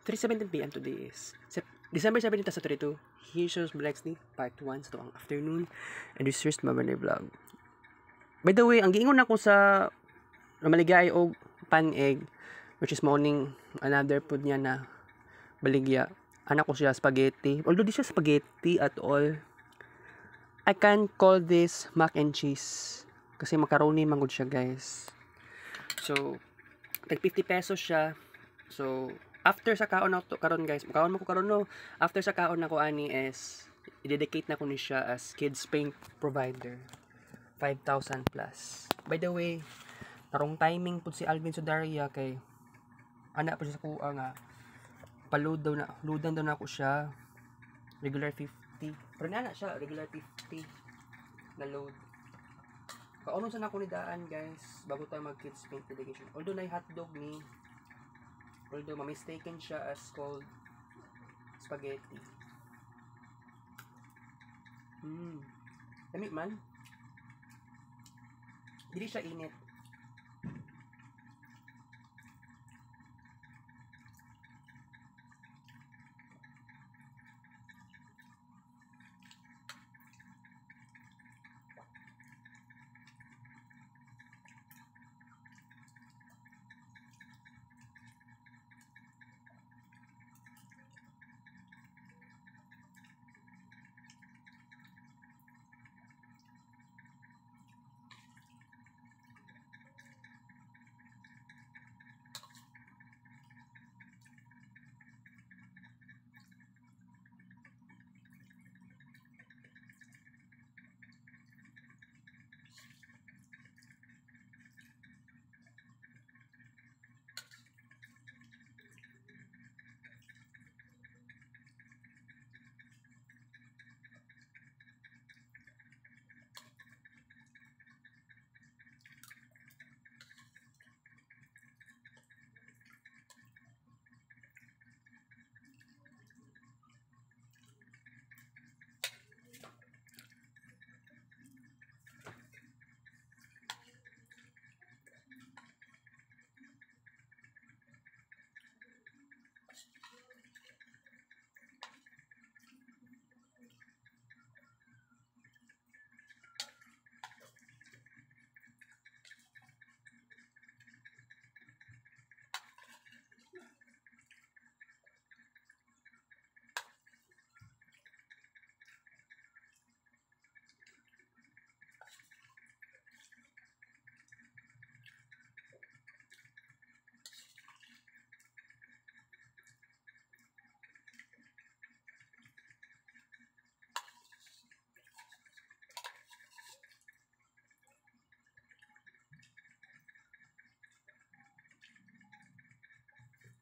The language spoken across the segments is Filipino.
3:17 p.m. today is December 17, 2022. Here's your Blexley Part 1 sa tuwang afternoon. And this is my vlog. By the way, ang giingon ako sa maligay og pan-egg, which is morning another food niya na baligya. Anak ko siya spaghetti. Although di siya spaghetti at all, I can call this mac and cheese. Kasi macaroni manggod siya, guys. So, tag 50 pesos siya. So, after sa kaon na to, karon guys, makaon mo ko karon no. After sa kaon na ko ani is i-dedicate na ko ni siya as kids paint provider. 5,000 plus. By the way, tarong timing pud si Alvin Sudaria kay ana pa siya sa kuha nga pa-load daw na, loadan daw na ako siya regular 50. Pero na siya regular 50 na load. Kaunon sa nako ni daan guys bago tayo mag kids paint delegation. Although na hotdog ni, although ma-mistaken siya as called spaghetti. Lamig man. Dili siya init.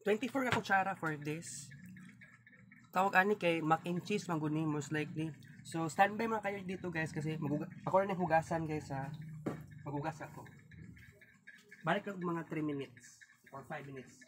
$24 ka kutsara for this. Tawag ani kay mac and cheese mangguni most likely. So standby mga kayo dito guys kasi ako rin yung hugasan guys ha. Maghugas ako. Balik lang mga 3 minutes or 5 minutes.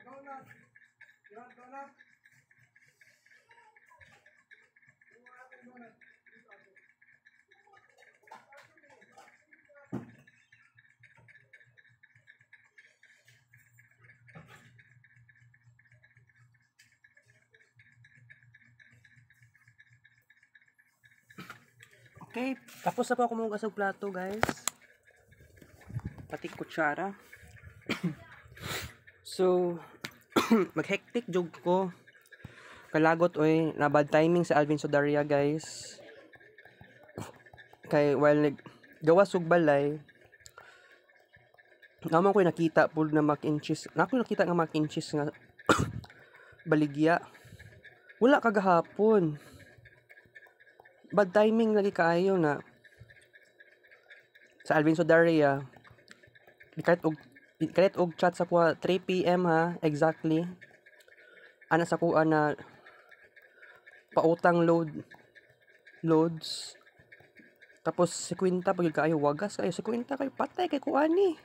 Donut. Okay, tapos na po ako magugas ng plato, guys. Pati kutsara. So, mag-hectic jog ko. Kalagot oy, na bad timing sa Alvin Sodaria, guys. Kay while gawas og balay, naman ko nakita pud na mac and cheese. Nako nakita nga mac and cheese nga baligya. Wala kagahapon. Bad timing lagi kaayo na sa Alvin Sodaria. Kahit og chat sa kuha 3 PM ha, exactly. Ana sa kuha na pautang loads. Tapos 50 pag kaayo wagas kayo 50 kayo patay kay kuani.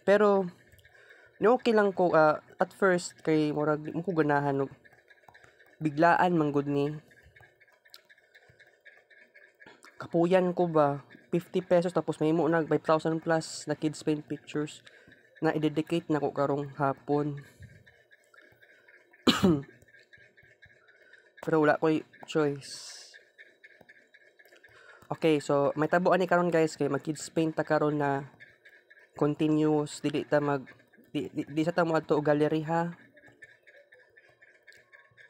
Pero okay lang ko at first kay murag mo ko ganahan og biglaan man gud ni. Kapuyan ko ba 50 pesos tapos may mo nag 5,000 plus na kids paint pictures na i-dedicate na ko karong hapon. Pero wala ko'y choice. Okay, so may tabuan ni karon guys kay mag kids paint ta karon na continuous dili ta di sa ta mo adto og gallery ha.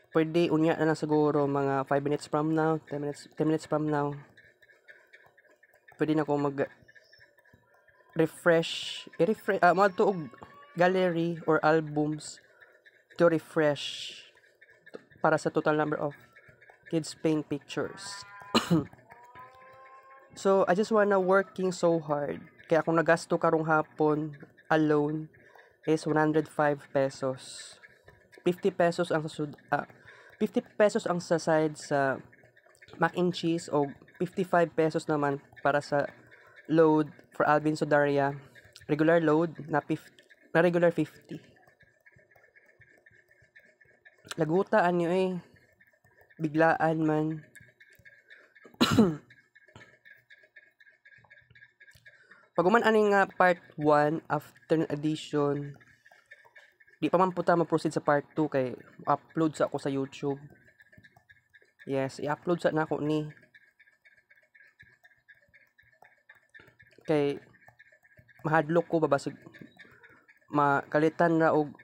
Pwede unya na lang siguro mga 5 minutes from now, 10 minutes from now. Pwede na ko mag refresh mo adto og gallery or albums to refresh para sa total number of kids paint pictures. So, I just wanna working so hard. Kaya kung nagasto karong hapon alone is 105 pesos. 50 pesos ang 50 pesos ang sa side sa mac and cheese o 55 pesos naman para sa load for Alvin Sodaria. Regular load na regular 50. Lagutaan nyo eh. Biglaan man. Pag man aning nga part 1 after edition, di pa man puta ma-proceed sa part 2 kay upload sa ako sa YouTube. Yes, i-upload sa nako ni. Kay mahadlok ko babasig makalitan na og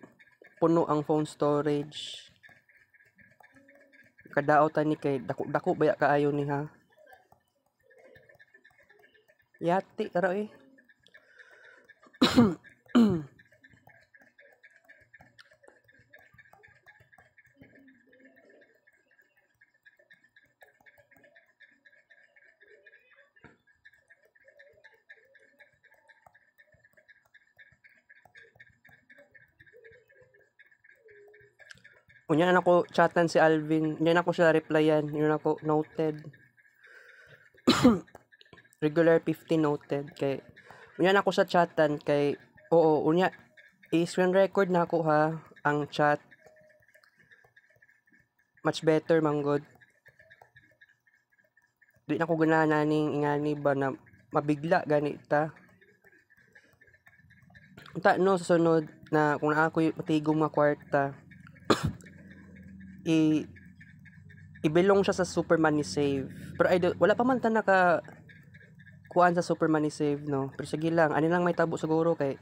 puno ang phone storage. Kadaotan ni kay dako baya kaayo ni ha. Yati karo eh. Unya na ako chatan si Alvin, unya na ako siya replyan, yun ako noted. Regular 50 noted kay unya na ako sa chatan kay oo unya i-screen record na ako ha ang chat. Much better manggod. Di na ko ganahan ning ingani ba na mabigla ganita. Unta no sa sunod na kung naa ko matigong nga kwarta ibilong siya sa Super Money Save. Pero wala pa man ta naka kuan sa Super Money Save no. Pero sige lang, ani lang may tabo siguro kay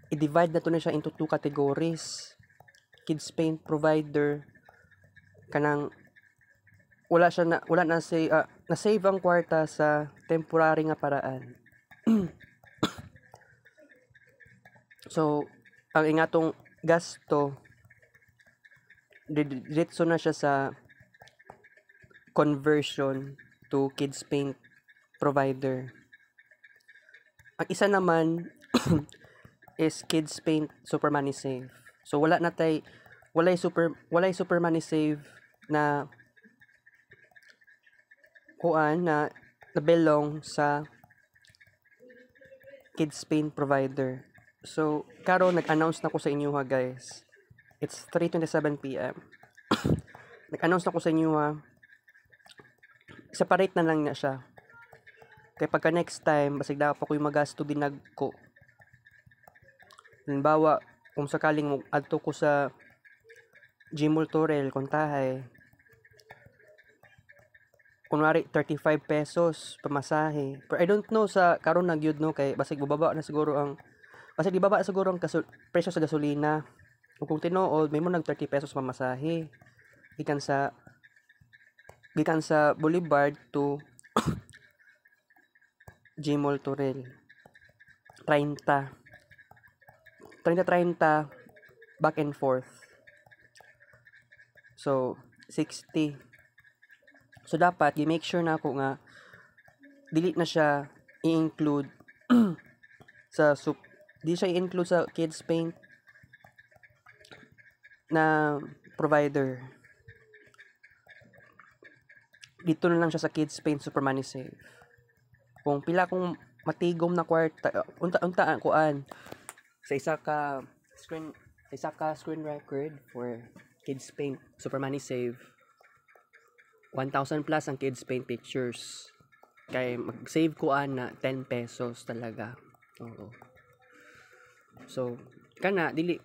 i-divide na to na siya into 2 categories. Kids paint provider kanang wala na say na save ang kwarta sa temporary nga paraan. So, ang ingatong gasto diretso na siya sa conversion to kids paint provider. Ang isa naman is kids paint Super Money Save. So walay super money save na kuan na belong sa kids paint provider. So karon nag-announce na ko sa inyo ha guys. It's 3:27 PM. Nag-announce na ko sa inyo ha. Separate na lang na siya. Kaya pagka next time, basig dapat ako yung magasto dinag ko. Halimbawa, kung sakaling adto ko sa Gmall Torrel, Kontahay, kunwari 35 pesos pamasahe. Pero I don't know sa karon na gyud no kay basig bubaba na siguro ang basig ibaba siguro ang presyo sa gasolina. Kung tinuod may mo nag 30 pesos pamasahe. Gikan sa Boulevard to Gmall Turel. 30 back and forth. So 60. So dapat i-make sure na ako nga dili na siya i-include sa di siya i-include sa kids paint na provider. Dito na lang siya sa kids paint super money save. Kung pila kung matigom na kwarta unta kuan sa isa ka screen record for kids paint super money save 1,000 plus ang kids paint pictures. Kay mag-save ko na 10 pesos talaga. Oo. So, kana dili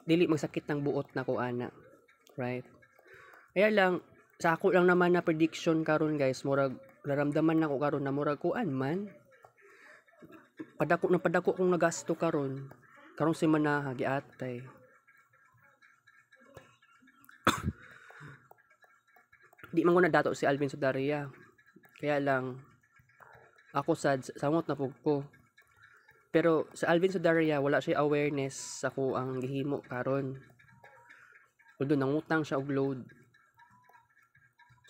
magsakit ng buot na ko ana. Right? Kaya lang sa ako lang naman na prediction karon guys, murag naramdaman nako karon na murag kuan man. Padako kong nagasto karon. Karong semana giatay. Di man ko na dato si Alvin Sudaria. Kaya lang ako samot na pug ko. Pero sa Alvin Sudaria wala siya awareness sa ko ang gihimo karon. Although nangutang siya og load.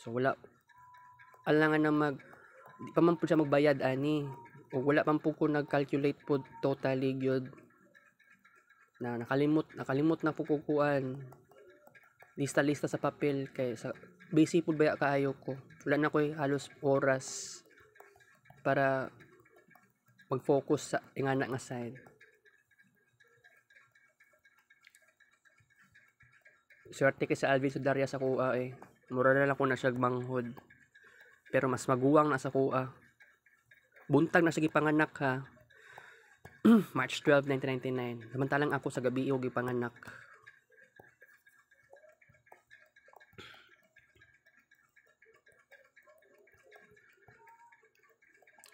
So wala alangan na di pa man pud siya magbayad ani. O wala man pud ko nag-calculate pud totally gyud. Na nakalimot na pud ko kuan. Lista sa papel kay sa busy pud baya kaayo ko. Wala na ko'y halos oras para mag-focus sa ingana nga side. Swerte kay sa Alvin Sudaria sa kuha eh. Mura na lang ko na siya manghod. Pero mas maguwang na sa kuha. Buntag na sige panganak ha. March 12, 1999. Samantalang ako sa gabi og gipanganak.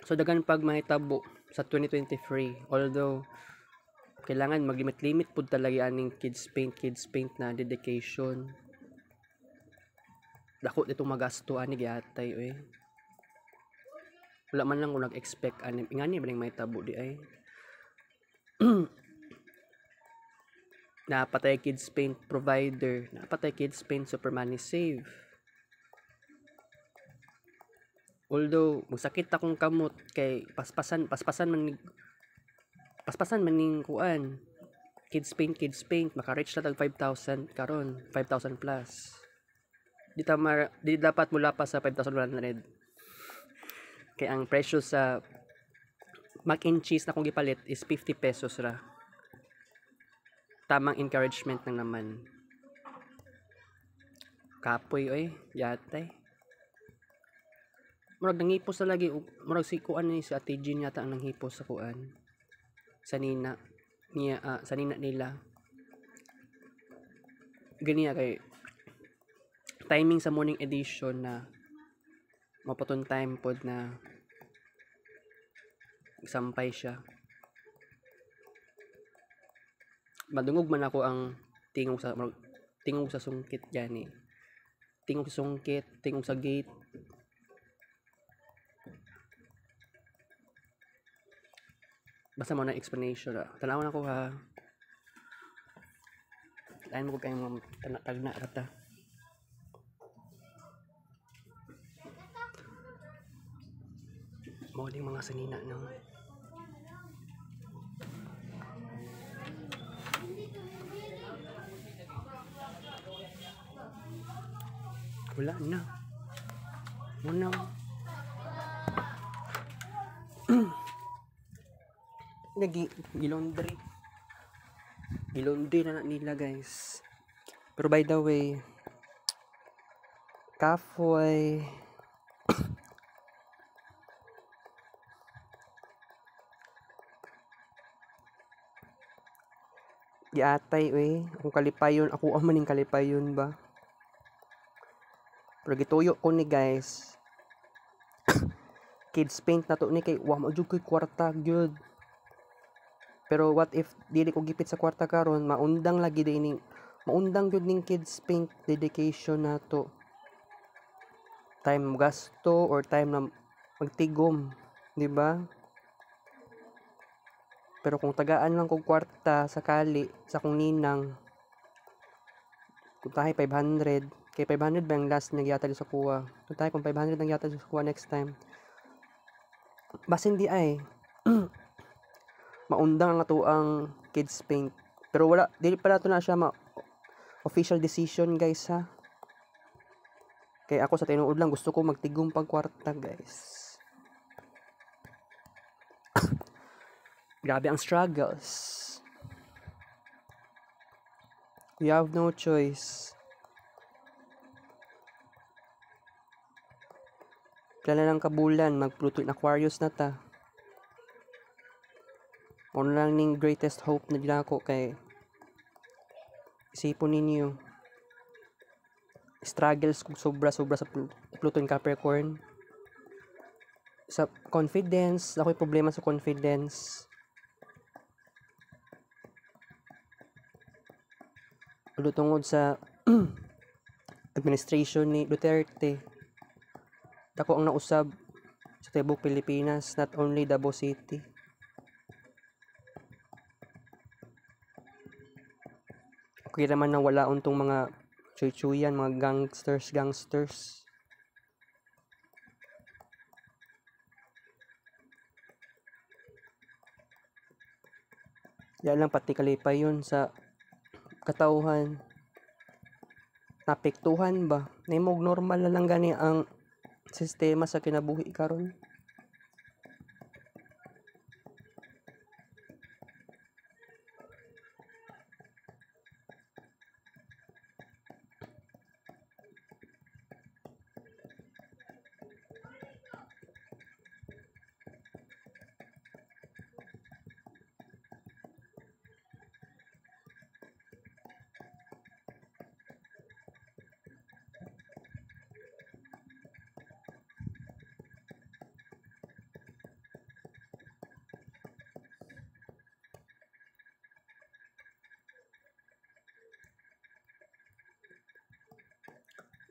So dagan pag mahitabo sa 2023, although kailangan mag-limit pud talaga aning kids paint na dedication. Dako dito magasto ani giatay oy. Wala man lang ko nag-expect ani ingani baling mahitabo di ay. Napatay kids paint provider, napatay kids paint super money save. Although masakit akong kamot kay paspasan man ning kuan kids paint maka-reach na tag 5,000 karon 5,000 plus di dapat mula pa sa 5,100 kay ang presyo sa mac and cheese na kong gipalit is 50 pesos ra tamang encouragement lang naman kapoy oy yatay murag nangipos sa lagi murag si kuan ni sa Ate Jean yata ang nanghipos sa kuan sa nina nila ganiya kay timing sa morning edition na maputon time pod na sampay siya madungog man ako ang tingog sa sungkit gani tingog sa gate. Basta mo na explanation ra. Tanaw na ko ha. Lain mo ko kayong tagna rata. Mo ding mga sanina no. Wala na. Muna. Gilondry na nila guys. Pero by the way, kafoy giatay kung kalipayon ako maning kalipayon ba. Pero gituyo ko ni guys. Kids paint na to ni kay wa mo jud koy kwarta gyud. Pero what if dili ko gipit sa kwarta karon, maundang lagi dining maundang gyud ning kids paint dedication nato. Time gasto or time na magtigom, di ba? Pero kung tagaan lang kog kwarta sa kali sa kong ninang, kung tayo 500, kay 500 ba yung last nagyata sa kuha. Kung tayo kung 500 nagyata sa kuha next time. Bas hindi ay maundang ang ato ang kids paint. Pero wala, dili pala to na siya official decision guys ha. Kaya ako sa tinuod lang gusto ko magtigom pag kwarta guys. Grabe ang struggles. We have no choice. Kailan lang kabulan, mag-Pluto in Aquarius na ta. Ano lang ning greatest hope na nila ako kay isipon ninyo. Struggles kung sobra-sobra sa Pluto in Capricorn. Sa confidence, ako'y problema sa confidence. Ulo tungod sa administration ni Duterte. Dako ang nausab sa tibok Pilipinas, not only Davao City. Okay naman na wala untong mga chuy-chuyan, mga gangsters. Yan lang pati kalipay yun sa katauhan. Napektuhan ba? Naimog normal na lang gani ang sistema sa kinabuhi karon.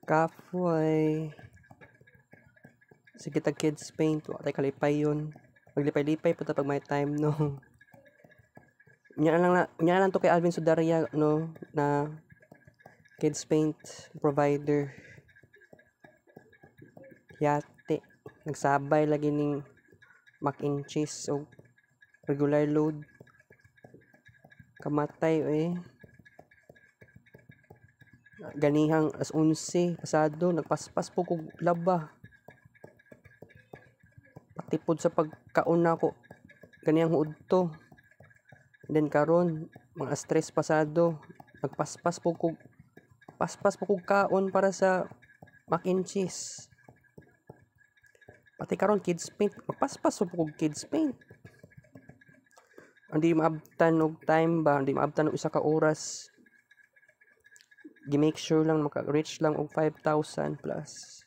Kafoy. Sige tag kids paint, tay kalipay yun. Maglipay-lipay po pag may time no. Nya lang to kay Alvin Sudaria no na kids paint provider. Yate nagsabay lagi ning mac and cheese o regular load. Kamatay ganihang as 11 pasado nagpaspas po kog laba. Patipod sa pagkaon nako ganihang udto. Then karon mga stress pasado nagpaspas po kog kaon para sa mac and cheese. Pati karon kids paint magpaspas po kog kids paint. Hindi maabtan og time ba, hindi maabtan og isa ka oras. Gi-make sure lang maka-reach lang og 5,000 plus.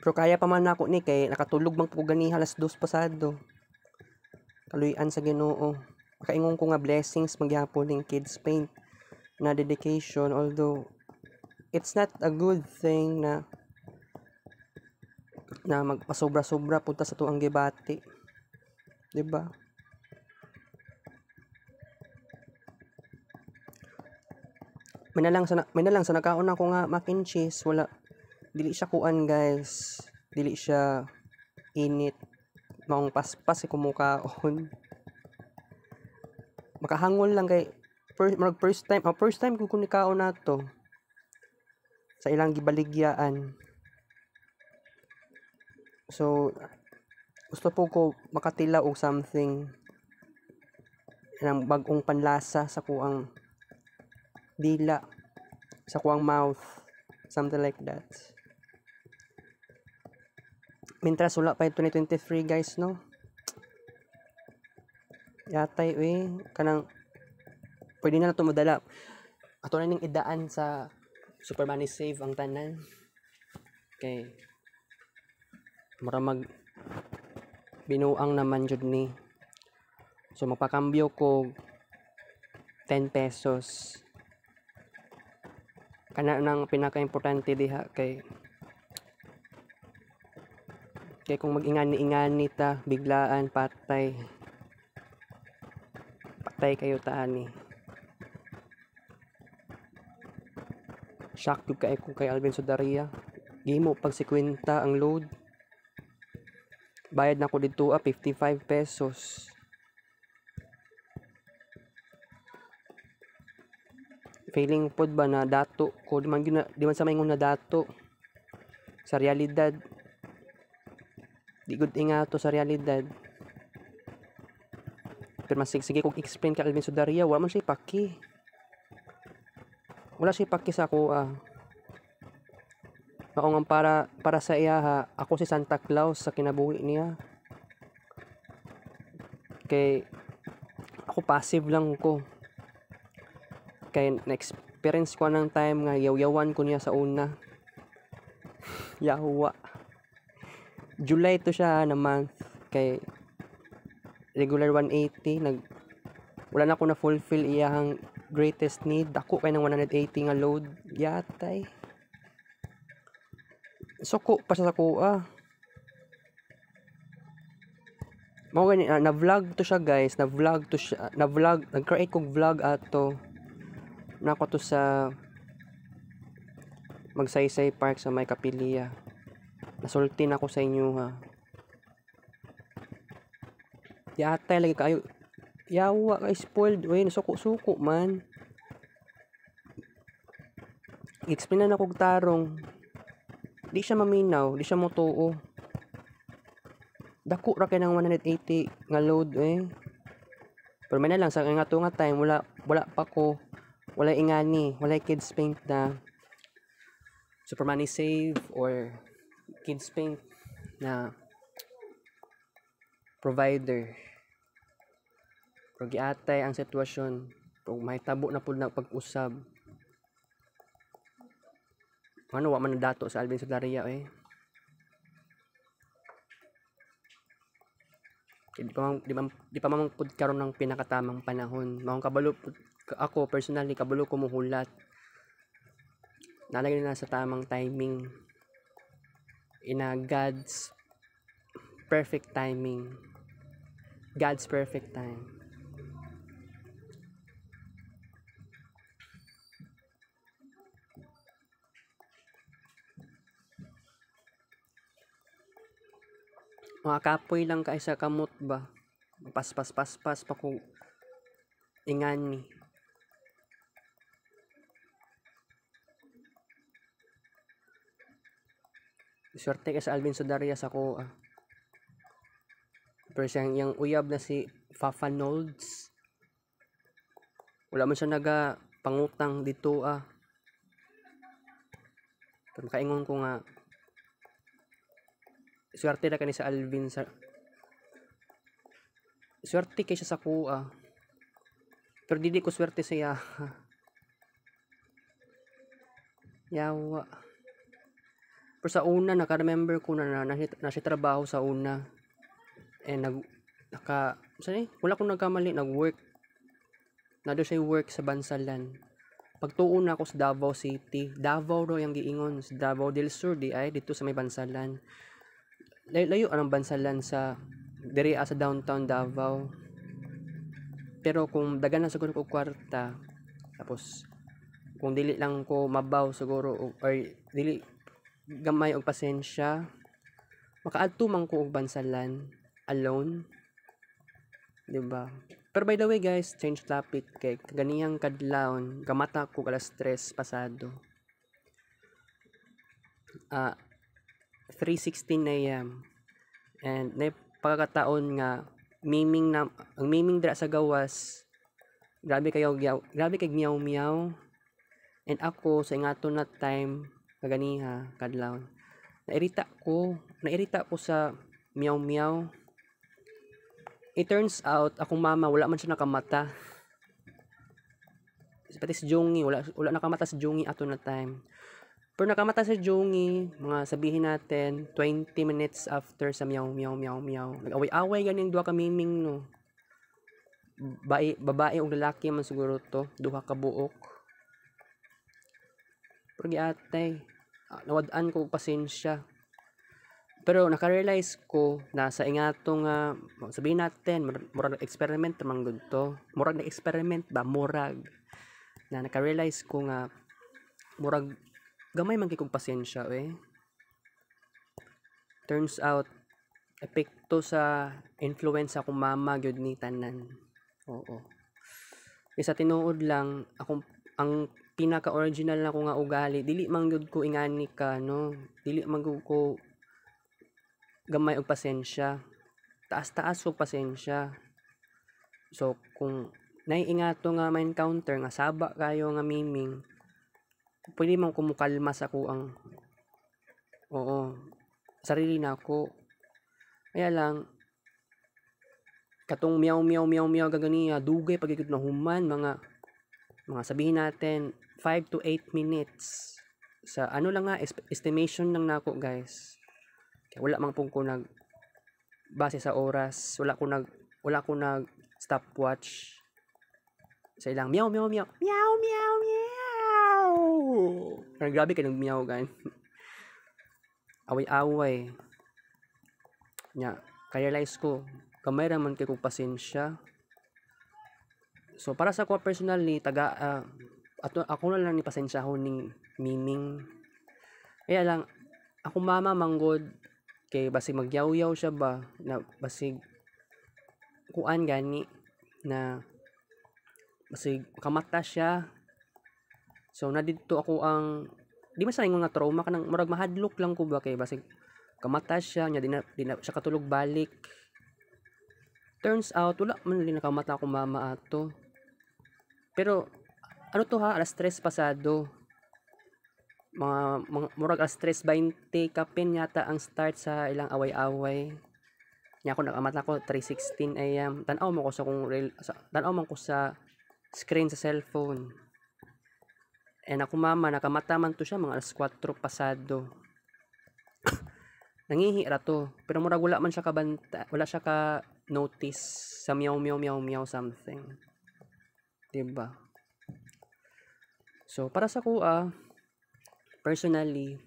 Pero kaya pa man ako ni kay nakatulog man po gani alas 2 pasado. Kaluyan sa Ginoo. Makaingon ko nga blessings magyapon ning kids paint na dedication, although it's not a good thing na magpasobra-sobra punta sa tuang gibati, diba? May na lang sa nakaon ako nga mac and cheese, wala dili siya kuan guys, dili siya init, maong paspas kumukaon. Makahangol lang kay first time ko kunikaon nato sa ilang gibaligyaan. So gusto po ko makatila og something ng bagong panlasa sa kuang dila, sa kuang mouth. Something like that. Mintras wala pa yung 2023 guys, no? Yatay, kanang pwede na ito madala. Ato na ning idaan sa Super Money Save ang tanan. Okay. Mura mag binuang naman jud ni. So magpakambyo ko 10 pesos. Kana nang pinaka-importante diha kay kung mag-ingani ta biglaan patay kayo taani. Shock yung kay Alvin Sodaria. Gimo pag 50 ang load. Bayad na ko dito 55 pesos. Feeling pod ba na dato ko di man sa maingon na dato sa realidad. Di gud ingato sa realidad. Pero mas sige kung explain ka Alvin Sodaria, wala man siya paki. Wala siya paki sa ako Mao nga para sa iya ako si Santa Claus sa kinabuhi niya. Kay ako passive lang ko. Kay na-experience ko ng time nga yaw-yawan ko niya sa una. Yawa. July to siya na month. Kay regular 180 wala na ako na fulfill iyang greatest need. Dako kay ng 180 nga load yatay. Suko pa sa kuha. Mao gani na-vlog to siya guys, nag-create kog vlog ato. Nako to sa Magsaysay Park sa May Kapilya. Nasulti na ako sa inyo ha. Yatay lagi kayo. Yawa kay spoiled. Nasuko-suko man. Explain na kog tarong. Di siya maminaw, di siya motuo. Dako ra kay ng 180 nga load Pero may na lang sa nga to nga time wala pa ko. Wala ingani, wala kids paint na Super Money Save or kids paint na provider. Pero giatay ang sitwasyon. Kung may tabo na pud na pag-usab. Ano wa man dato sa Alvin Sodaria Di pa man pud karon ng pinakatamang panahon. Maong kabalo ako personally kabalo ko muhulat. Nalagay na sa tamang timing. In a God's perfect timing. God's perfect time. Mga kapoy lang kay sa kamot ba. Paspas pa ko ingani. Swerte ka sa Alvin Sodaria sa ko Pero siyang yung uyab na si Fafa Nolds. Wala man siya pangutang dito Pero kaingon ko nga swerte na kani sa Alvin swerte kay siya sa kuha. Pero dili ko swerte sa iya. Yawa. Pero sa una naka-remember ko na siya trabaho sa una. Wala akong nagkamali, nag-work. Nado siya work sa Bansalan. Pagtuon na ako sa Davao City. Davao ro yung giingon. Sa Davao del Sur dito sa may Bansalan. Layo ang Bansalan sa diri sa downtown Davao. Pero kung dagan na siguro ko kwarta, tapos kung dili lang ko mabaw siguro or dili gamay og pasensya, makaadto man ko og Bansalan alone. Diba? Pero by the way guys, change topic kay ganiyang kadlawon gamata ko alas 3 pasado. 3:16 AM. And na pagkakataon nga ang miming dira sa gawas. Grabe kay meow meow. And ako sa ingato na time kaganiha kadlaw. Nairita ko sa meow meow. It turns out akong mama wala man siya nakamata. Pati si Jongi wala nakamata si Jongi ato na time. Pero nakamata si Jongi, mga sabihin natin 20 minutes after sa meow meow meow meow. Nag-away-away ganing duha ka miming no. Babae ug lalaki man siguro to, duha ka buok. Pero giatay, nawad-an ko og pasensya. Pero naka-realize ko na sa ingatong sabihin natin murag experiment man gud to. Murag na experiment ba murag na naka-realize ko nga murag gamay man kay kog pasensya Turns out epekto sa influence akong mama gyud ni tanan. Oo. Isa tinuod lang ang pinaka-original na ko nga ugali dili man gyud ko ingani ka no. Dili man gyud ko gamay og pasensya. Taas-taas og pasensya. So kung naiingato nga may encounter nga saba kayo nga miming, pwede man kumukalma sa ko ang sarili na ako. Kaya lang katong meow meow meow meow gaganiya dugay pagigid na human mga sabihin natin 5 to 8 minutes sa ano lang nga estimation lang nako guys. Kaya wala man pong ko nag base sa oras, wala ko nag stopwatch sa ilang meow meow meow meow meow meow. Pero grabe ka ng meow gan. Away-away nya realize ko kamay ra man kay kog pasensya. So para sa ko personally ako na lang ni pasensyahon ning miming. Kaya lang ako mama manggod kay basig magyaw-yaw siya ba na basig kuan gani na basig kamata siya. So na didto ako ang di man sa ingon nga trauma kanang murag mahadlok lang ko ba kay basig kamata siya nya di na siya katulog balik. Turns out wala man rin nakamata akong mama ato. Pero ano to ha, alas 3 pasado. Mga murag alas 3:20 kapin yata ang start sa ilang away-away. Nya ako nakamata ko 3:16 AM. Tan-aw mo ko sa tan-aw man ko sa screen sa cellphone. And ako mama nakamata man to siya mga alas 4 pasado. Nangihi ra to, pero murag wala man siya kabanta, wala siya ka notice sa meow meow meow meow something. Diba? So para sa kuha personally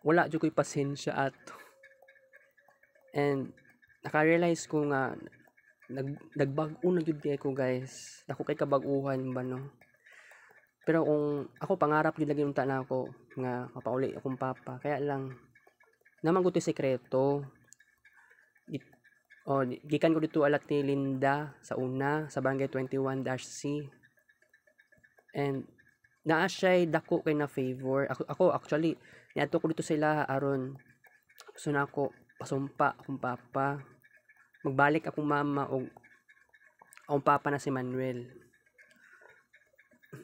wala jud ko'y pasensya ato. And naka-realize ko nga nagbag-o na jud kay ko guys. Ako kay kabag-uhan ba no. Pero kung ako pangarap jud lagi unta na ako nga mapauli akong papa. Kaya lang naman ko 'to sekreto. Gikan ko dito alat ni Linda sa una sa Barangay 21-C. And naa siya dako kay na favor. Ako actually niadto ko dito sila aron gusto na ako pasumpa akong papa. Magbalik akong mama o akong papa na si Manuel.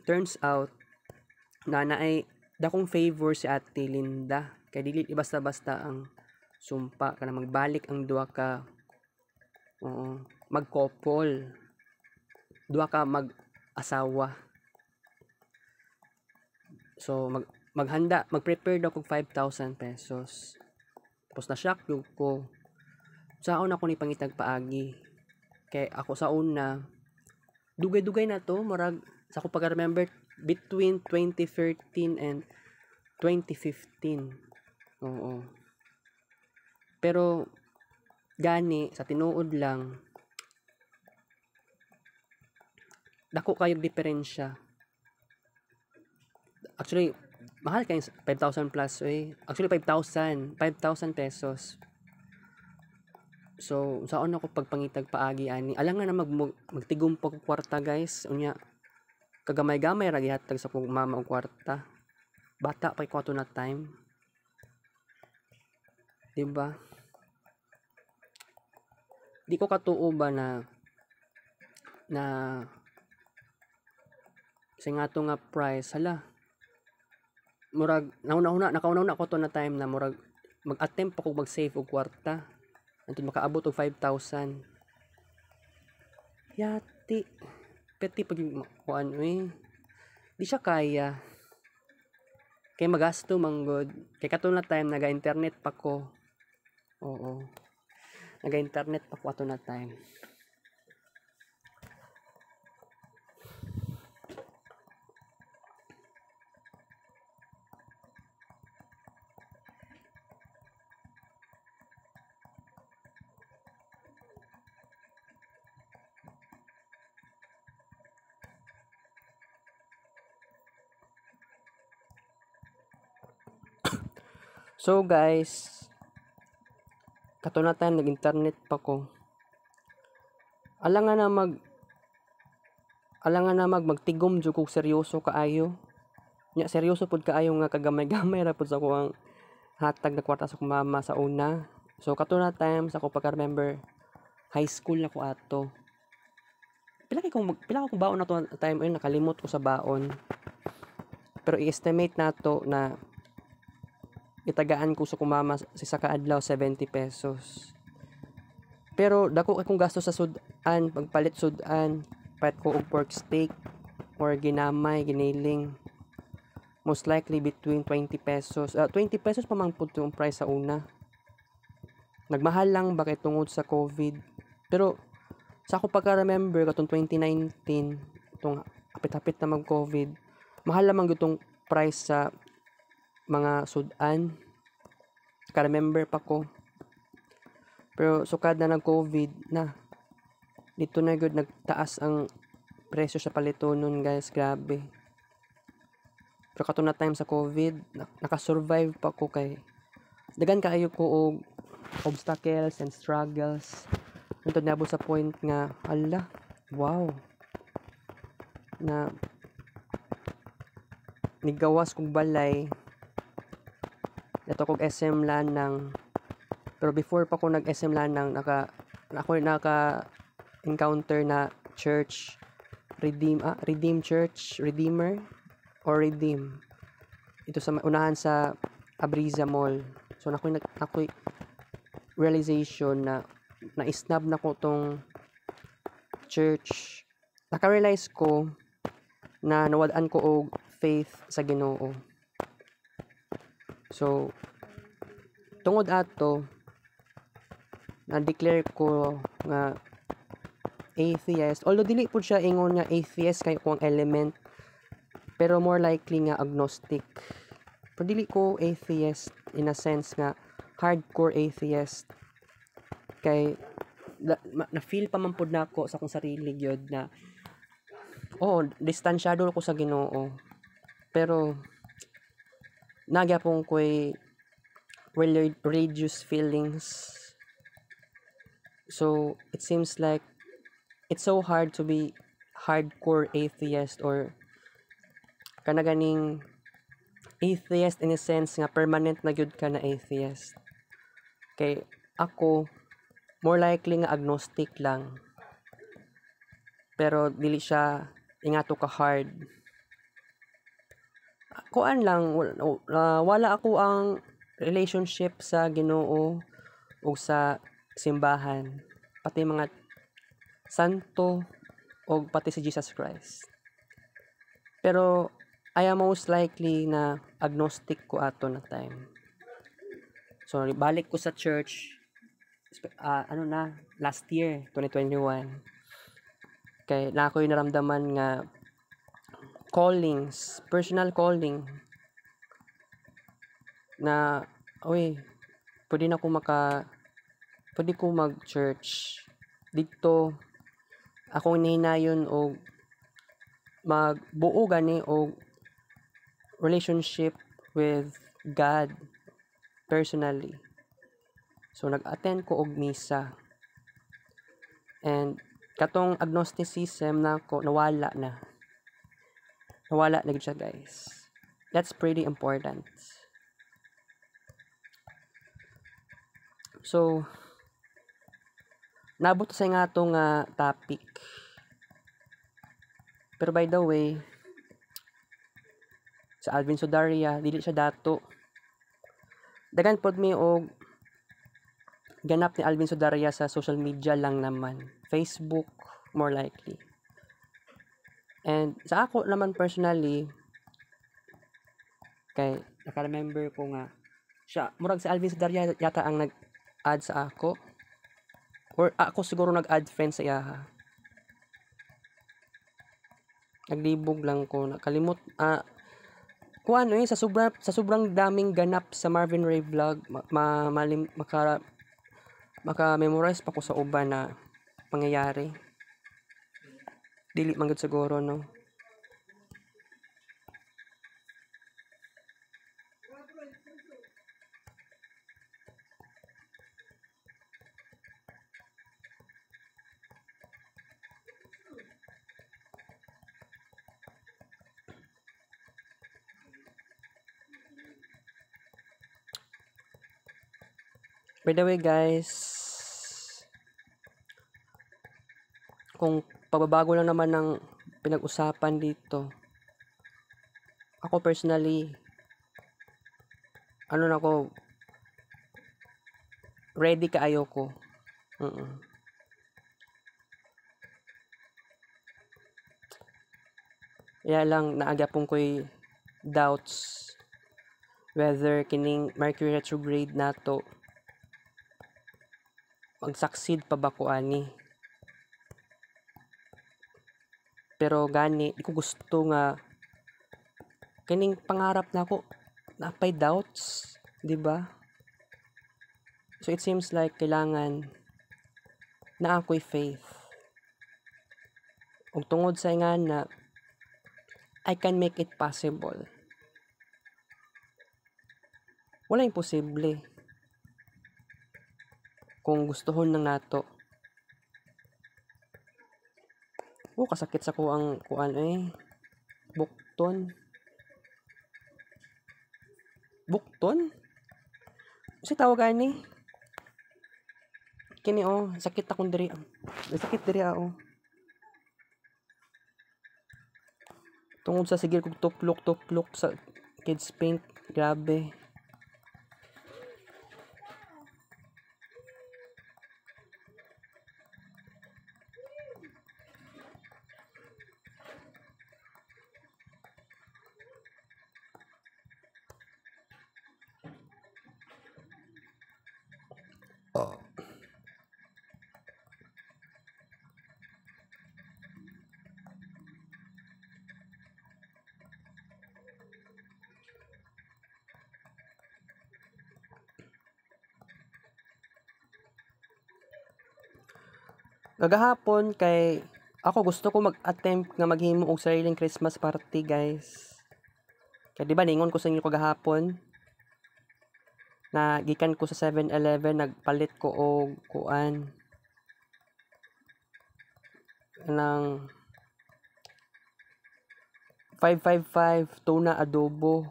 Turns out na naay dakong favor si Ate Linda kay dili basta-basta ang sumpa kana magbalik ang duha ka mag-couple, duha ka mag-asawa. So mag-prepare daw kog 5,000 pesos. Tapos na-shock yung ko. Saon ako ni pangitag paagi. Kay ako sa una dugay-dugay na to, marag sa ako pag-remember between 2013 and 2015. Oo. Pero gani sa tinuod lang dako kayog diferensya. Actually mahal kay 5,000 plus Actually 5,000 pesos. So saon ako pagpangitag paagi ani. Alang nga na magtigom pag kwarta guys. Unya kagamay-gamay ra gihatag sa kong mama og kwarta. Bata pa ko ato na time. Diba? Di ko katuo ba na sa nga to nga price hala murag nakauna-una ko to na time na murag mag-attempt ako mag-save og kwarta antud makaabot og 5,000. Yati peti pag kuan di siya kaya kay magasto manggod kay kato na time naga-internet pa ko. Oo, naga-internet pa ko ato na time. So guys, kato na time nag-internet pa ko. Alangan na magtigom jud kog seryoso kaayo. Nya seryoso pud kaayo nga kagamay-gamay ra pud sa ko ang hatag na kwarta sa akong mama sa una. So kato na time sa ko pagka-remember high school na ko ato. Pila kong baon na to time nakalimot ko sa baon. Pero i-estimate nato na itagaan ko sa kumama sa kaadlaw 70 pesos. Pero dako akong gasto sa sudan, pagpalit sudan, palit ko og pork steak or ginamay, giniling. Most likely between 20 pesos. 20 pesos pa man pud yung price sa una. Nagmahal lang ba kay tungod sa COVID. Pero sa ako pagka-remember katong 2019, itong hapit-hapit na mag-COVID, mahal lamang itong price sa mga sudan. Ka-remember pa ko. Pero sukad na nag-COVID na. Dito na good nagtaas ang presyo sa palitonon guys. Grabe. Pero kato na time sa COVID, nakasurvive pa ko kay dagan kaayo ko og obstacles and struggles. Nito nabot sa point nga, ala, wow. Na nigawas kong balay ito kong SM Lanang. Pero before pa ko nag SM Lanang ako naka-encounter na church Redeem Church, Redeemer or Redeem. Ito sa unahan sa Abriza Mall. So ako'y realization na na-snub na ko tong church. Naka-realize ko na nawadaan ko og faith sa Ginoo. So tungod ato na-declare ko nga atheist, although dili po siya ingon nga atheist kay kung element, pero more likely nga agnostic. Pero dili ko atheist in a sense nga hardcore atheist kay na feel pa man pud nako sa akong sarili gyud na distansyado ko sa Ginoo, pero nagyapon ko'y religious feelings. So it seems like it's so hard to be hardcore atheist or kanaganing atheist in a sense nga permanent na gyud ka na atheist. Kay ako more likely nga agnostic lang, pero dili siya ingato ka hard. Kuan lang wala ako ang relationship sa Ginoo o sa simbahan, pati mga santo o pati si Jesus Christ. Pero I am most likely na agnostic ko ato na time. So balik ko sa church last year 2021 kay na ako'y naramdaman nga callings, personal calling na pwede ko mag-church dito. Akong nihinayon og magbuo gani og relationship with God personally. So nag-attend ko og misa. And katong agnosticism nako nawala na siya guys. That's pretty important. So nabot sa nga itong topic. Pero by the way, sa Alvin Sodaria, dili siya dato. Dagan pod mi og ganap ni Alvin Sodaria sa social media lang naman. Facebook, more likely. And sa ako naman personally, kay naka-remember ko nga, siya, murag si Alvin Sodaria yata ang nag-add sa ako. Or ako siguro nag-add friend sa iyaha. Naglibog lang ko, nakalimot, kung ano sa sobrang daming ganap sa Marvin Ray vlog, maka-memorize pa ko sa uban na pangyayari. Dili man gud siguro, no? By the way, guys, kung pagbabago lang naman ng pinag-usapan dito, ako personally, ano na ko, ready kaayo ko. Kaya lang, naagapon ko'y doubts whether kining Mercury retrograde nato mag-succeed pa ba ko ani. Pero gani, di ko gusto nga kining pangarap na ako napay doubts, di ba? So it seems like kailangan na ako'y faith. Ug tungod sa nga na I can make it possible. Wala imposible. Kung gustuhon ng nato. Kasakit sa ko ang kuan bukton. Bukton? Kasi tawag ani. Kini sakit akong diri. Sakit diri Tungod sa sigil kog tuplok sa kids paint. Grabe. Gagahapon kay ako gusto ko mag-attempt nga maghimo og sariling Christmas party, guys. Kaya di ba ningon ko sa inyo kagahapon na gikan ko sa 7-Eleven, nagpalit ko og kuan ng 555 tuna adobo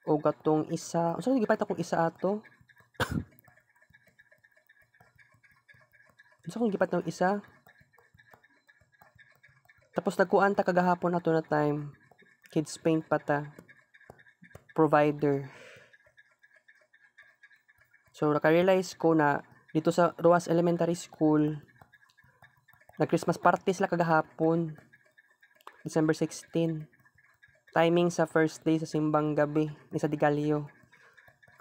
o gatong isa. Unsa gipalit akong isa ato? Unsa kung gipat ng isa? Tapos nagkuan ta kagahapon ato na time. Kids paint pa ta. Provider. So naka-realize ko na dito sa Ruas Elementary School nag-Christmas party sila kagahapon. December 16. Timing sa first day sa simbang gabi ni sa Digalio.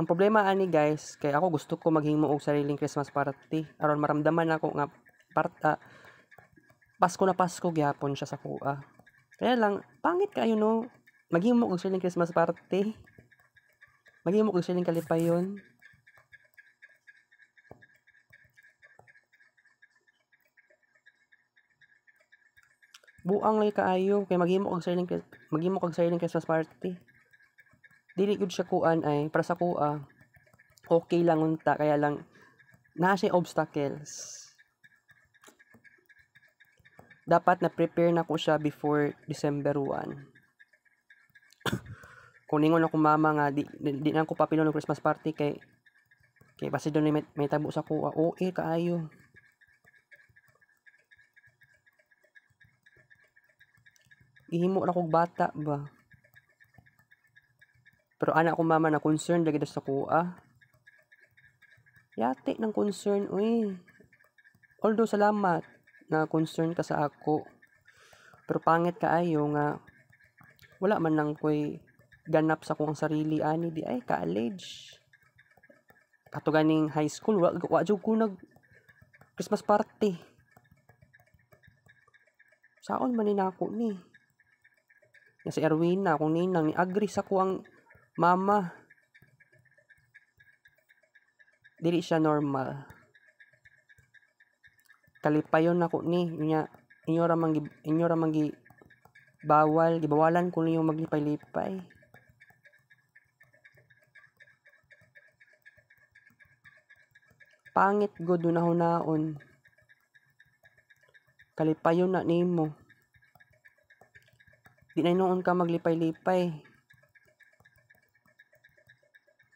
Ang problema ani, guys, kay ako gusto ko maghimo og sariling Christmas party aron maramdaman ako nga Pasko na Pasko gyapon siya sa kuha. Kaya lang pangit kayo, no, maghimo og sariling Christmas party. Maghimo og sariling kalipayon. Buang lay kaayo kay maghimo og sariling Christmas party. Dili gud siya kuan ay para sa kuha. Okay lang unta, kaya lang naa siya obstacles. Dapat na prepare na ko siya before December 1. Kung ningon ako mama nga di na ko papilo ng Christmas party kay basi doon may tabo sa kuha. Kaayo. Ihimo na kog bata ba. Pero anak ko mama na concern lagi sa kuha. Yate ng concern, uy. Although salamat na concern ka sa ako. Pero pangit kaayo nga wala man nang koy ganap sa kong sarili ani di ay college. Ato ganing high school wa jud ko nag Christmas party. Saon man ni nako ni? Na si Erwina kung ninang ni agree sa ko ang mama. Dili siya normal. Kalipayon nako ni nya inyo ra man gibawalan ko niyo maglipay-lipay. Pangit god hunahon. Kalipayon na nimo. Di na noon ka maglipay-lipay.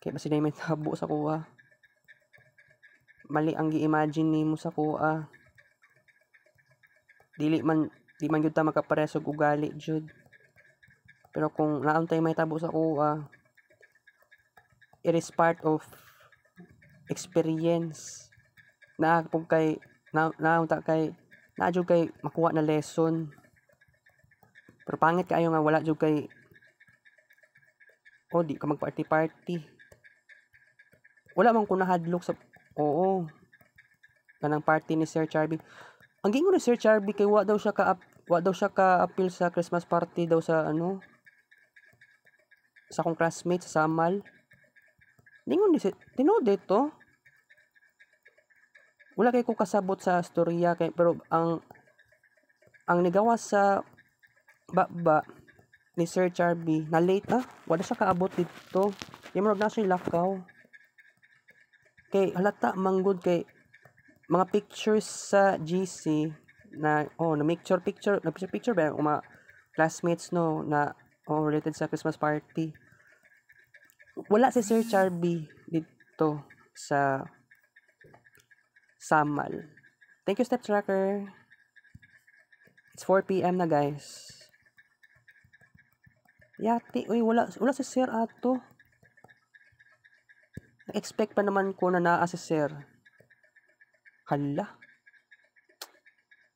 Kaya basi na may tabo sa kuha. Mali ang gi-imagine nimo sa kuha. Di man jud ta makapares og ugali jud. Pero kung naon tay may tabo sa kuha, it is part of experience. Na kung kay naunta kay na jud kay makuha na lesson. Pero pangit kaayo nga wala jud kay di ka mag-party. Wala man ko nahadlok sa kanang party ni Sir Charby. Ang gingon ni Sir Charby kay wa daw siya ka-appeal sa Christmas party daw sa sa akong classmate sa Samal. Ningon ni tinuod dito. Wala kay ko kasabot sa storya kay pero ang nigawas sa baba ni Sir Charby na late wala siya kaabot dito. Yung na siya lakaw. Kay halata manggod kay mga pictures sa GC na picture ba yung mga classmates no na related sa Christmas party. Wala si Sir Charby dito sa Samal. Thank you, Step Tracker. It's 4 PM na, guys. Yati, uy, wala si Sir ato. Na-expect pa naman ko na naa si Sir. Hala.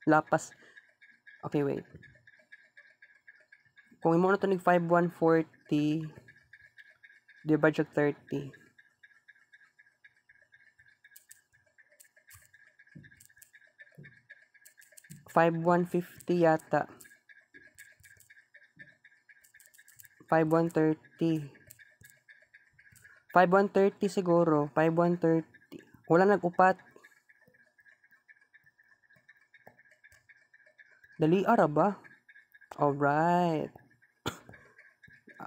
Lapas. Okay, wait. Kung imo na ito 5,140 divided 30. 5,150 yata. 5,130. 5,130 siguro. 5,130. Wala nag-upat. Dali ara ba? Alright.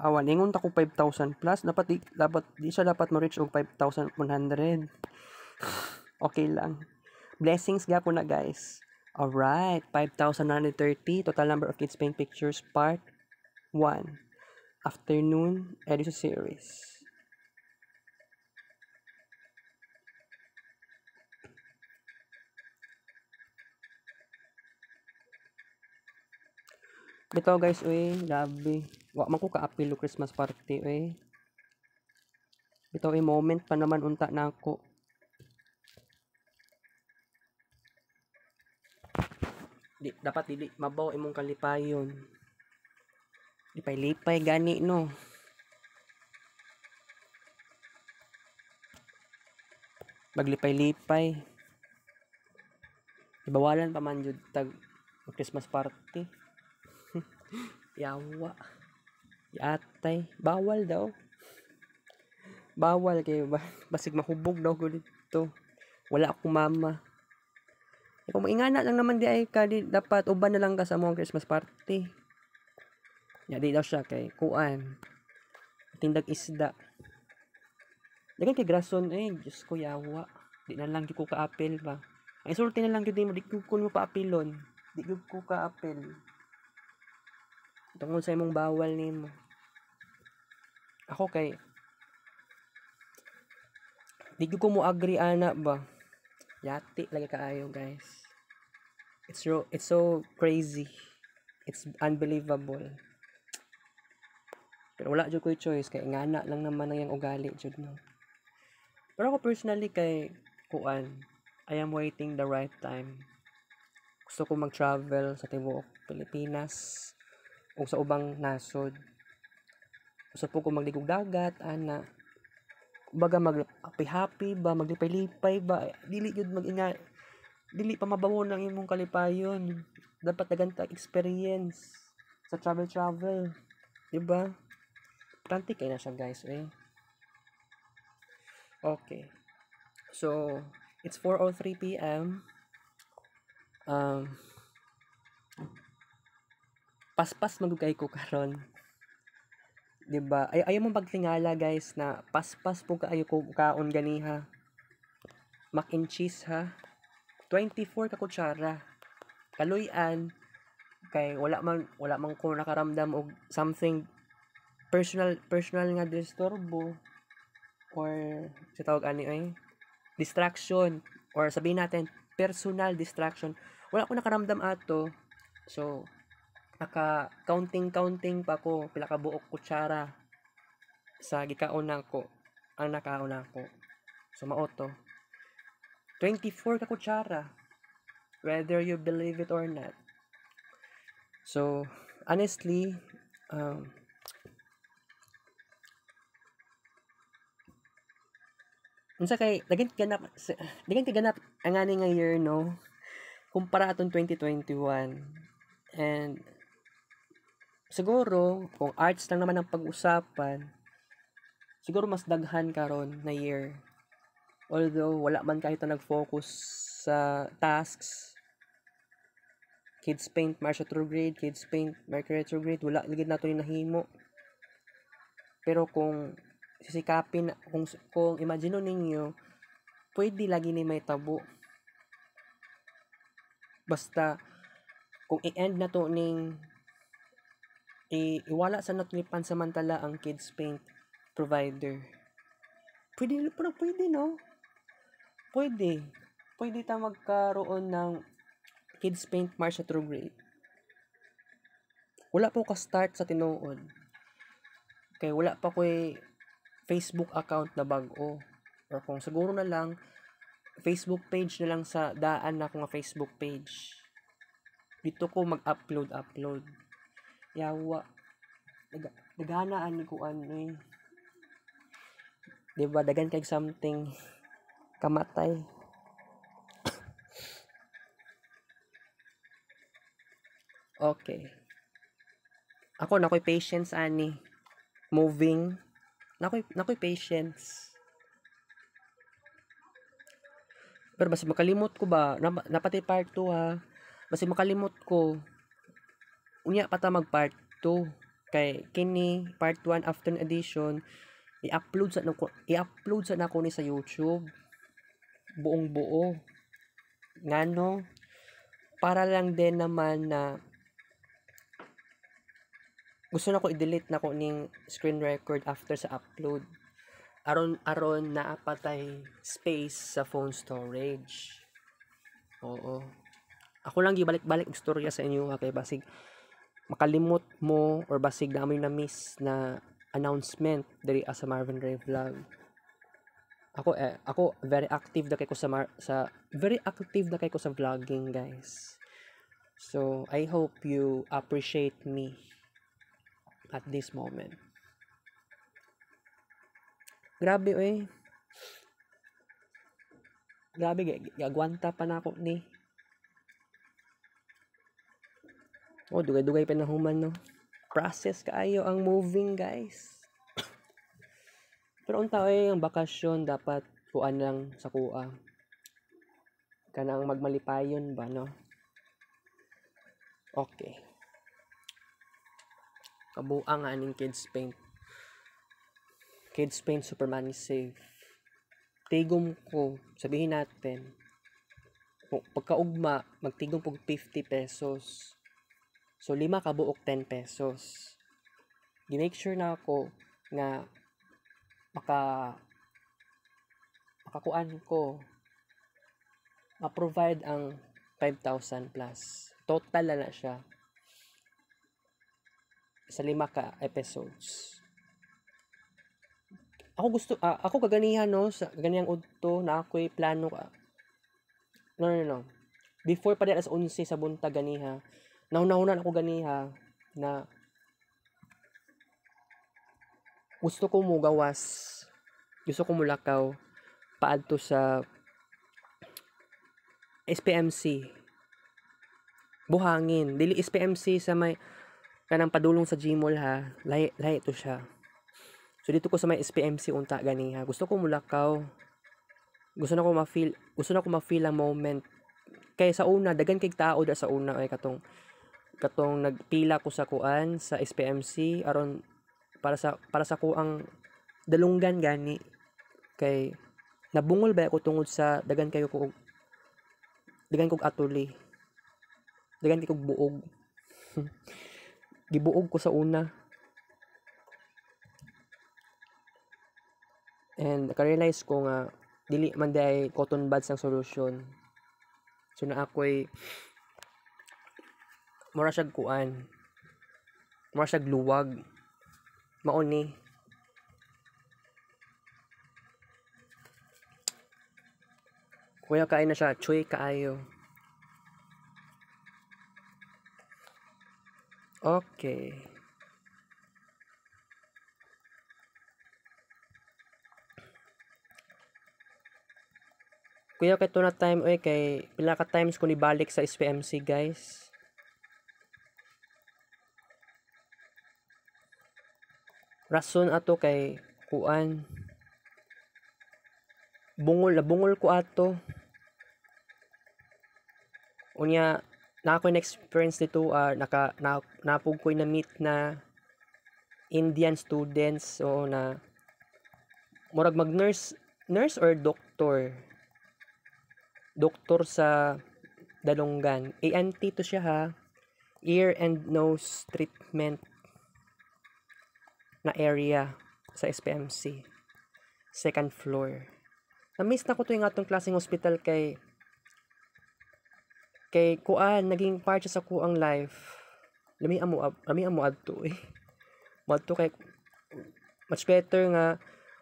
Awan, ingon ta ko 5,000 plus. Dapat di siya dapat ma-reach og 5,100. Okay lang. Blessings gapon na, guys. Alright, 5,930. Total number of kids paint pictures, part 1. Afternoon edition series. Bitaw guys, labi. Wa man ko ka-apil Christmas party, Bitaw moment pa naman unta na ako. Dapat dili mabaw imong kalipayon. Lipay-lipay gani no. Maglipay-lipay. Ibawalan pa man jud tag Christmas party. Yawa. Yatay. Bawal daw. Bawal kayo ba? Basig mahubog daw ko dito. Wala akong mama. Kung maingana lang naman di ay dapat uban na lang ka sa mong Christmas party. Di daw siya kay kuan. Tindag isda. Dagan kay grason Diyos ko yawa. Di na lang ko ka-apel ba. Ang isulti na lang yun mo, di ko mo pa-apelon. Di ko ka-apel. Tungkol sa imong bawal nimo. Ako kay di ko mo agree ana ba. Yati lagi kaayo guys. It's so crazy. It's unbelievable. Pero wala jud ko'y choice kay ngana lang naman ang iyang ugali jud no. Pero ako personally kay kuan, I am waiting the right time. Gusto ko mag-travel sa tibuok Pilipinas o sa ubang nasod. Gusto po ko magligog dagat ana. Baga mag-happy ba, maglipay-lipay ba, dili jud mag-inga, dili pa mabawo ng imong kalipayon. Dapat daghan experience sa travel, di ba? Importante kay na siya guys eh. Okay. So, it's 4:03 p.m. Paspas magugay ko karon. 'Di ba? Ayaw mo pagtingala guys na paspas po kaayo ko kaon ganiha. Mac and cheese ha. 24 ka kutsara. Kaluyan kay wala man ko nakaramdam og something personal nga disturbo or sa tawag ani ay distraction or sabihin natin personal distraction. Wala ko nakaramdam ato. So naka counting pa ko pila ka buok kutsara sa gikaon nako ang nakaon nako. So mao to 24 ka kutsara whether you believe it or not. So honestly unsa kay dagan ganap ang ani nga year no kumpara atong 2021 and siguro kung arts lang naman ang pag-usapan siguro mas daghan karon na year although wala man kahit na nag-focus sa tasks Kids Paint Mars retrograde, Kids Paint Mercury retrograde, wala ligid nato ni nahimo. Pero kung sisikapin, kung imagine ninyo, pwede lagi ni may tabo. Basta, kung i-end na to ning, iwala sa natin pansamantala ang Kids Paint provider. Pwede no? Pwede ta magkaroon ng Kids Paint Mars retrograde. Wala po ka-start sa tinuod. Kay wala pa ko'y Facebook account na bago. Or kung siguro na lang, Facebook page na lang sa daan na akong Facebook page. Dito ko mag-upload. Yawa. Naghanaan ni ko ano eh. Diba, dagan kay something kamatay. Okay. Ako nakoy patience ani. Moving. Nakoy patience. Pero basi makalimot ko ba, napati part 2 ha. Basi makalimot ko. Unya pa ta mag part 2. Kay kini part 1 afternoon edition i-upload sa nako ni sa YouTube. Buong buo. Ngano para lang din naman na gusto na ko i-delete na ko ning screen record after sa upload. Aron na apatay space sa phone storage. Oo. Ako lang gibalik-balik og storya sa inyo kay basig makalimot mo or basig na mo na miss na announcement diri sa Marvin Ray Vlog. Ako very active na kay ko sa vlogging guys. So I hope you appreciate me at this moment. Grabe Grabe gagwanta pa na ako ni. Dugay-dugay pa na human no. Process kaayo ang moving guys. Pero unta ang bakasyon dapat kuan lang sa kuha. Kanang magmalipayon ba no? Okay. Kabuang nga aning Kids Paint. Kids Paint Superman is safe. Tigom ko, sabihin natin, pagkaugma, magtigom po 50 pesos. So, 5 kabuok 10 pesos. Gi-make sure na ako nga makakuan ko ma-provide ang 5,000 plus. Total na siya sa 5 ka episodes. ako kaganihan no sa ganiyang udto na ako'y plano ka. No. Before pa di alas 11 sa buntag ganiha. Nahunahunan ako ganiha na gusto ko mo gawas. Gusto ko mulakaw paadto sa SPMC. Buhangin. Dili SPMC sa may kanang padulong sa Gmall ha. Lahi to siya. So dito ko sa may SPMC unta ganiha. Gusto ko mulakaw. Gusto na ko ma-feel ang moment. Kay sa una dagan kay tao da sa una ay katong nagpila ko sa kuan sa SPMC aron para sa kuang dalunggan gani kay nabungol ba ako tungod sa dagan kog atuli. Dagan kay kog buog. Gibuog ko sa una. And naka-realize ko nga dili man day cotton buds ang solusyon. So na ako'y mura siyag kuan. Mura siyag luwag. Mao ni. Kuya kain na siya, chuy kaayo. Okay. Kuya kay na time oy kay pila ka times ko ni balik sa SPMC guys. Rason ato kay kuan bungol ko ato. Unya na ako na-experience nito napug ko na meet na Indian students o na murag mag-nurse or doktor sa dalunggan. ANT to siya ha. Ear and nose treatment na area sa SPMC. Second floor. Na-miss na ko to yung atong klaseng hospital kay kuan naging part sa kuang life. Lami amo adto eh. Moadto kay much better nga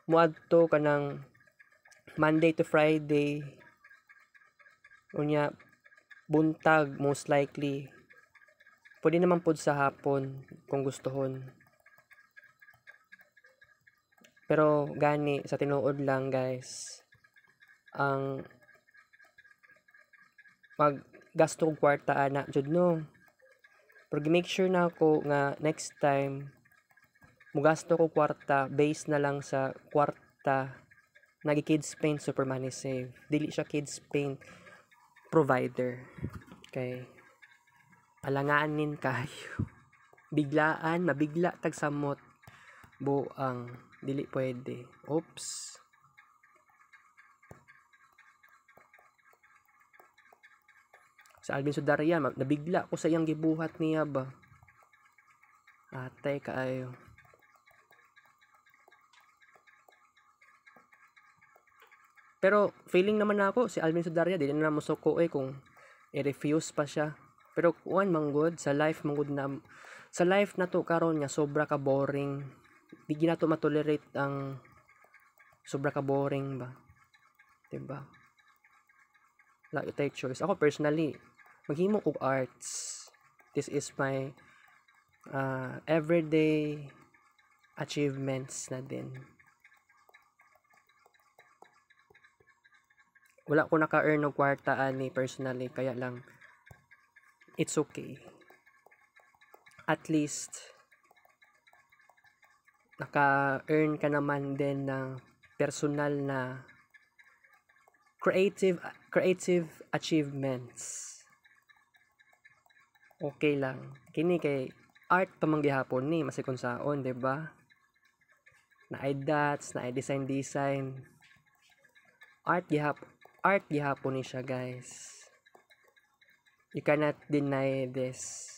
moadto kanang Monday to Friday. Unya buntag most likely. Pwede naman pod sa hapon kung gustohon. Pero gani sa tinuod lang guys. Ang gasto kong kwarta ana jud no. Pero make sure na ako nga next time mugasto ko kwarta based na lang sa kwarta nagi Kids Paint Super Money Save. Dili siya Kids Paint provider. Okay. Alanganin kayo. Biglaan, mabigla tag samot. Buang dili pwede. Oops. Sa Alvin Sudaria, nabigla ko sa iyang gibuhat niya ba. Atay kaayo. Pero feeling naman ako si Alvin Sudaria dili na mosuko kung i-refuse pa siya. Pero kuan manggod sa life na to karon nga sobra ka boring. Di ginato matolerate ang sobra ka boring ba. Diba? Wala itay choice. Ako personally, maghimo og arts. This is my everyday achievements na din. Wala ko naka-earn og kwarta ani personally kaya lang it's okay. At least naka-earn ka naman din ng personal na creative achievements. Okay lang. Kini kay art pa man gihapon ni masikon saon, di ba? Na dots, na design. Art gihapon ni siya, guys. You cannot deny this.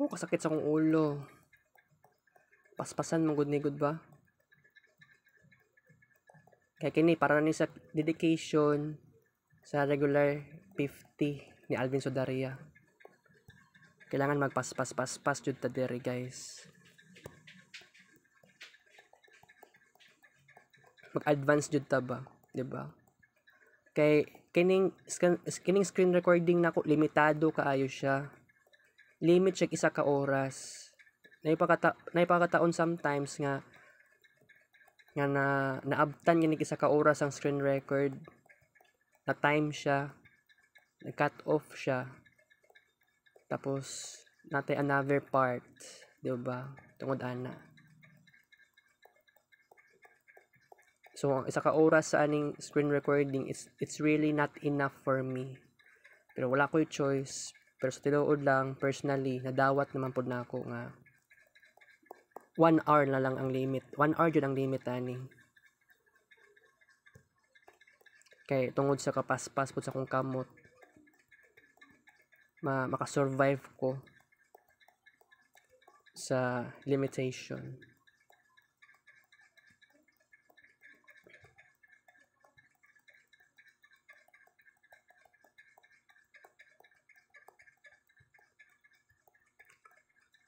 Oh, kasakit sa akong ulo. Paspasan mo good ni good ba? Kaya kini para ni sa dedication sa regular 50 ni Alvin Sodaria. Kailangan magpaspas jud ta diri guys. Mag-advance jud ta ba, di ba? Kay kining screen recording nako limitado kaayo siya. Limit siya isa ka oras. Naipakataon sometimes nga naabtan gini isa ka oras ang screen record. Na time siya. Na-cut off siya. Tapos natay another part, di ba? Tungod ana. So, ang isa ka oras sa aning screen recording, it's really not enough for me. Pero wala ko'y choice. Pero sa tinuod lang, personally, nadawat naman po na ako nga 1 hour na lang ang limit. 1 hour yun ang limit ani. Kay tungod sa kapaspas po sa akong kamot, makasurvive ko sa limitation.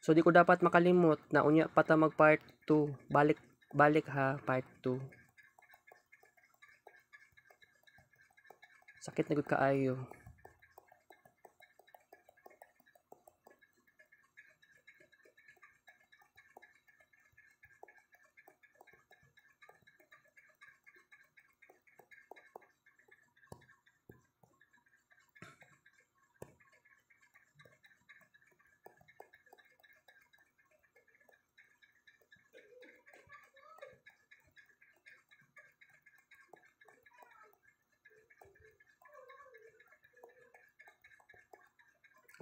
So di ko dapat makalimot na unya pa ta mag part 2. Balik ha, part 2. Sakit na gud kaayo.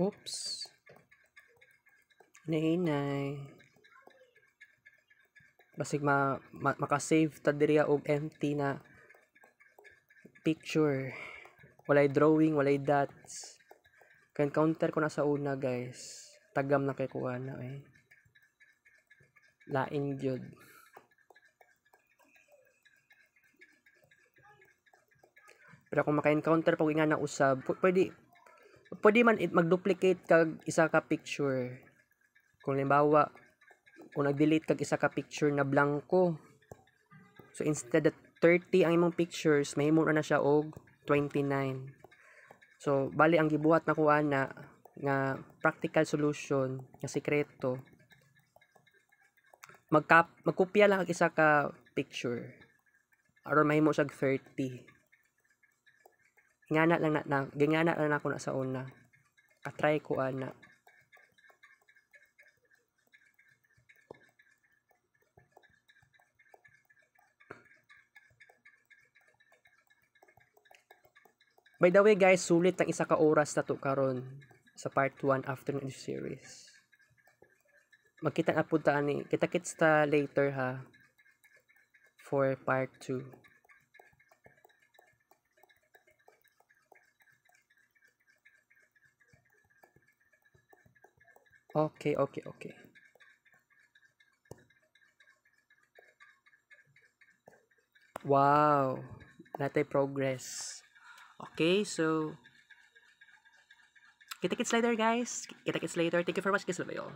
Oops. Nainay. Basig makasave ta diriya og empty na picture. Walay drawing, walay dots. Kan counter ko na sa una, guys. Tagam na kay kuha na eh. Lain gyud. Pero kung maka-encounter pag nga na usab, pwede man mag-duplicate kag isa ka picture. Kung limbawa, kung nag-delete kag isa ka picture na blanco. So instead of 30 ang imong pictures, mahimo na siya og 29. So bali ang gibuhat na ko ana nga practical solution nga sekreto. Magkopya lang kag isa ka picture. Aron mahimo siya 30. Gingana lang ako na sa una. Katry ko ana. By the way guys, sulit ang isa ka oras na to karon sa part 1 after ng series. Magkita na pud ta ani. Kita-kits ta later ha for part 2. Okay. Wow. Natay progress. Okay, so kita-kits later guys. Kita-kits later. Thank you for watching. Kiss, love you all.